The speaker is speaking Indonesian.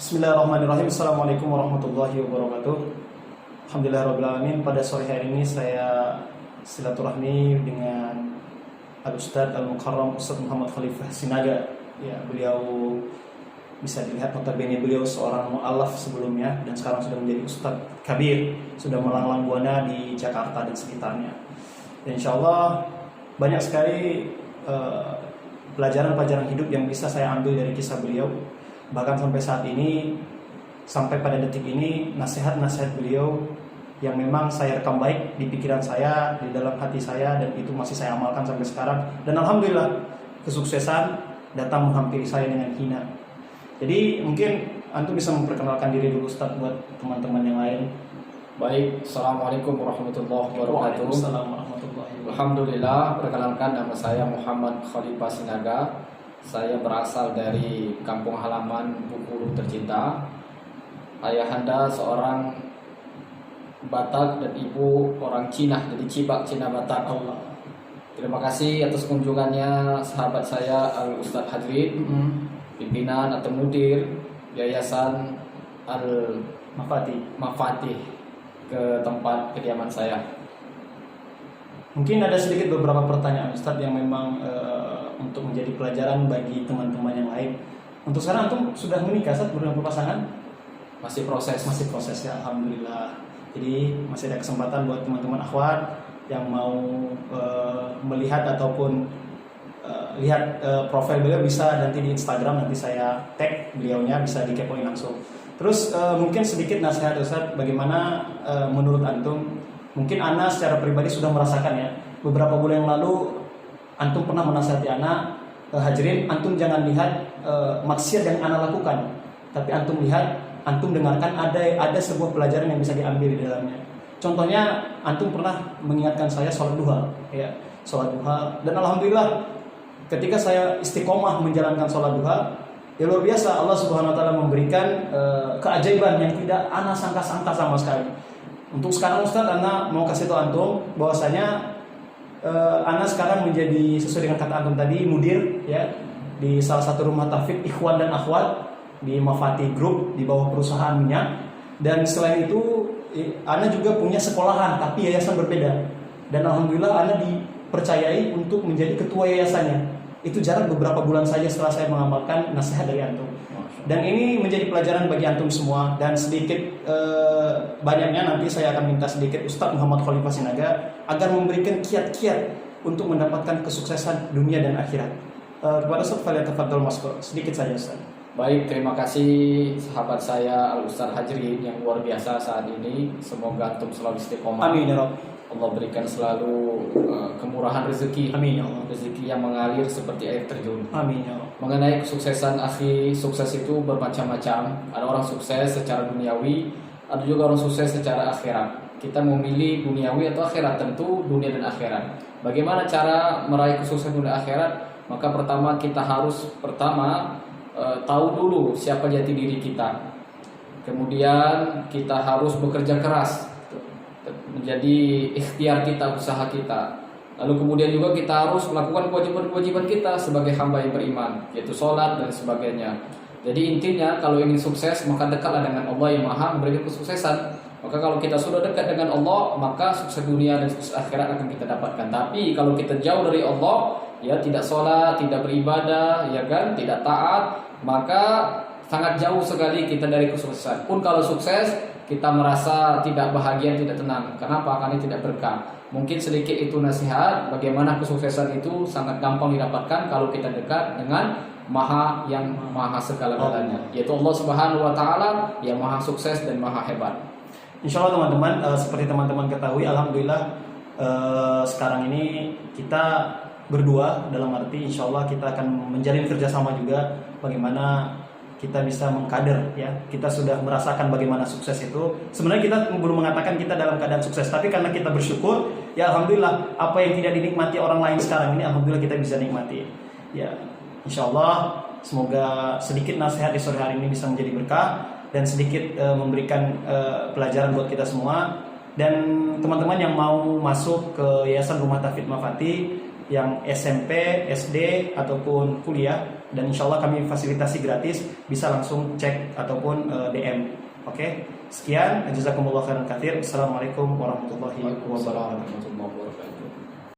Bismillahirrahmanirrahim. Assalamualaikum warahmatullahi wabarakatuh. Alhamdulillahirrahmanirrahim. Pada sore hari ini saya silaturahmi dengan Al-Ustadz Al-Mukarram Ustadz Muhammad Khalifah Sinaga. Ya, beliau bisa dilihat notabene beliau seorang mu'alaf sebelumnya dan sekarang sudah menjadi Ustadz Kabir, sudah melanglang buana di Jakarta dan sekitarnya. Dan insya Allah banyak sekali pelajaran-pelajaran hidup yang bisa saya ambil dari kisah beliau. Bahkan sampai saat ini, sampai pada detik ini, nasihat-nasihat beliau yang memang saya rekam baik di pikiran saya, di dalam hati saya, dan itu masih saya amalkan sampai sekarang. Dan alhamdulillah, kesuksesan datang menghampiri saya dengan hina. Jadi mungkin antum bisa memperkenalkan diri dulu, Ustadz, buat teman-teman yang lain. Baik, Assalamualaikum warahmatullahi wabarakatuh. Waalaikumsalam warahmatullahi wabarakatuh. Alhamdulillah, perkenalkan nama saya Muhammad Khalifah Sinaga. Saya berasal dari kampung halaman Bengkulu tercinta. Ayahanda seorang Batak dan ibu orang Cina, jadi Cibak Cina Batak. Allah. Terima kasih atas kunjungannya sahabat saya Al Ustadz Hajrin, pimpinan atau mudir Yayasan Al Mafatih ke tempat kediaman saya. Mungkin ada sedikit beberapa pertanyaan Ustadz yang memang untuk menjadi pelajaran bagi teman-teman yang lain. Untuk sekarang antum sudah menikah, Ustadz, berpasangan? Masih proses Ya, alhamdulillah. Jadi masih ada kesempatan buat teman-teman akhwat yang mau melihat ataupun lihat profil beliau, bisa nanti di Instagram, nanti saya tag beliaunya, bisa dikepoin langsung. Terus mungkin sedikit nasihat Ustadz, bagaimana menurut antum? Mungkin Ana secara pribadi sudah merasakan ya, beberapa bulan yang lalu antum pernah menasihati Ana, Hajrin, antum jangan lihat maksiat yang Ana lakukan, tapi antum lihat, antum dengarkan ada sebuah pelajaran yang bisa diambil di dalamnya. Contohnya, antum pernah mengingatkan saya sholat duha, ya, sholat duha, dan alhamdulillah ketika saya istiqomah menjalankan sholat duha, ya luar biasa, Allah Subhanahu Wa Taala memberikan keajaiban yang tidak Ana sangka-sangka sama sekali. Untuk sekarang Ustadz, Ana mau kasih tahu antum bahwasanya Ana sekarang menjadi, sesuai dengan kata antum tadi, mudir ya di salah satu rumah tahfidz ikhwan dan akhwat di Mafati Group di bawah perusahaan minyak. Dan selain itu Ana juga punya sekolahan tapi yayasan berbeda. Dan alhamdulillah Ana dipercayai untuk menjadi ketua yayasannya. Itu jarak beberapa bulan saja setelah saya mengamalkan nasihat dari antum. Dan ini menjadi pelajaran bagi antum semua. Dan sedikit banyaknya nanti saya akan minta sedikit Ustadz Muhammad Khalifah Sinaga agar memberikan kiat-kiat untuk mendapatkan kesuksesan dunia dan akhirat. Kepada Ustadz Fadil Tafadhol Maskur, sedikit saja Ustadz. Baik, terima kasih sahabat saya Al Ustadz Hajrin yang luar biasa saat ini. Semoga antum selalu istiqomah. Amin ya Rabb. Allah berikan selalu kemurahan rezeki. Amin ya Allah. Rezeki yang mengalir seperti air terjun. Amin ya Allah. Mengenai kesuksesan akhi, sukses itu bermacam-macam. Ada orang sukses secara duniawi, ada juga orang sukses secara akhirat. Kita memilih duniawi atau akhirat, tentu dunia dan akhirat. Bagaimana cara meraih kesuksesan dunia akhirat? Maka pertama kita harus tahu dulu siapa jati diri kita. Kemudian kita harus bekerja keras, menjadi ikhtiar kita, usaha kita. Lalu kemudian juga kita harus melakukan kewajiban-kewajiban kita sebagai hamba yang beriman, yaitu sholat dan sebagainya. Jadi intinya kalau ingin sukses maka dekatlah dengan Allah yang maha memberikan kesuksesan. Maka kalau kita sudah dekat dengan Allah, maka sukses dunia dan sukses akhirat akan kita dapatkan. Tapi kalau kita jauh dari Allah, ya tidak sholat, tidak beribadah, ya kan, tidak taat, maka sangat jauh sekali kita dari kesuksesan. Pun kalau sukses, kita merasa tidak bahagia, tidak tenang. Kenapa? Karena tidak berkah. Mungkin sedikit itu nasihat bagaimana kesuksesan itu sangat gampang didapatkan kalau kita dekat dengan Maha yang maha segala-galanya, yaitu Allah Subhanahu Wa Taala yang maha sukses dan maha hebat. Insya Allah teman-teman, seperti teman-teman ketahui, alhamdulillah sekarang ini kita berdua, dalam arti insya Allah kita akan menjalin kerjasama juga bagaimana kita bisa mengkader ya. Kita sudah merasakan bagaimana sukses itu. Sebenarnya kita belum mengatakan kita dalam keadaan sukses, tapi karena kita bersyukur, ya alhamdulillah apa yang tidak dinikmati orang lain sekarang ini, alhamdulillah kita bisa nikmati. Ya, insya Allah semoga sedikit nasihat di sore hari ini bisa menjadi berkah dan sedikit memberikan pelajaran buat kita semua. Dan teman-teman yang mau masuk ke Yayasan Rumah Tahfidz Mafati, yang SMP, SD ataupun kuliah, dan insya Allah kami fasilitasi gratis, bisa langsung cek ataupun DM. Oke, sekian, jazakumullah khairan katsir. Assalamualaikum warahmatullahi Waalaikumsalam wabarakatuh. warahmatullahi wabarakatuh.